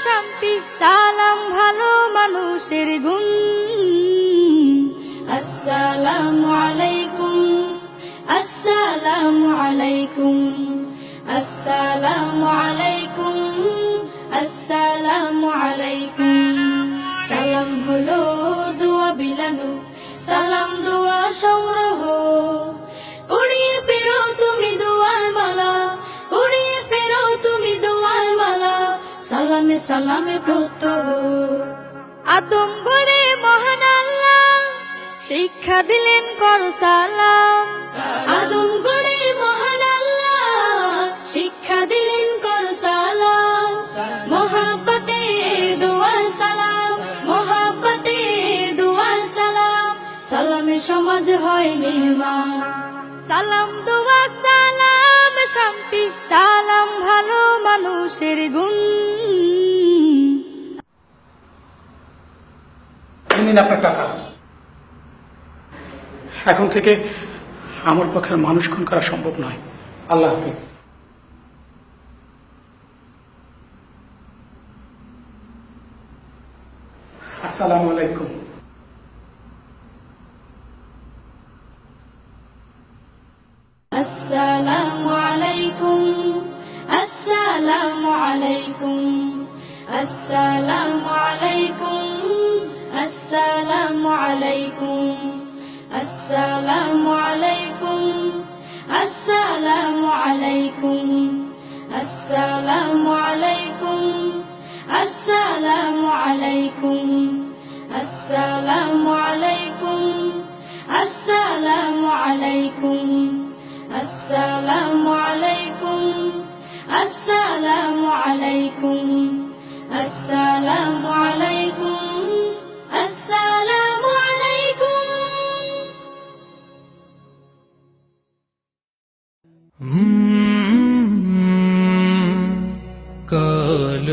শান্তি, সালাম ভালো মানুষের গুণ। আসসালামু আলাইকুম, আসসালামু আলাইকুম, আসসালামু আলাইকুম, আসসালামু আলাইকুম। সালাম হলো দোয়া বিলানো, সালাম দোয়া সংগ্রহ। উড়িয়ে ফেরো তুমি দোয়ার মালা, উড়িয়ে ফেরো তুমি দোয়ার মালা, সালামে সালামে প্রত্যহ। আদম গড়ে মহান আল্লাহ শিক্ষা দিলেন করো সালাম। আদম গড়ে মহান আল্লাহ শিক্ষা দিলেন করো সালাম। মোহাব্বতের দোয়ার সালাম, মোহাব্বতের দোয়ার সালাম, সালামে সমাজ হয় নির্মাণ। সালাম দোয়া সালাম শান্তি, সালাম ভালো মানুষের গুণ। নিন আপনার টাকা। এখন থেকে আমার পক্ষে মানুষ খুন করা সম্ভব নয়। আল্লাহ হাফিজ। আসসালামু আলাইকুম। আসসালামু আলাইকুম, আসসালামু আলাইকুম, আসসালামু আলাইকুম, আসসালামু আলাইকুম, আসসালামু আলাইকুম, আসসালামু আলাইকুম, আসসালামু আলাইকুম, আসসালামু আলাইকুম, আসসালামু আলাইকুম, আসসালামু আলাইকুম, আসসালামু আলাইকুম, আসসালামু আলাইকুম, আসসালামু আলাইকুম, আসসালামু আলাইকুম। কাল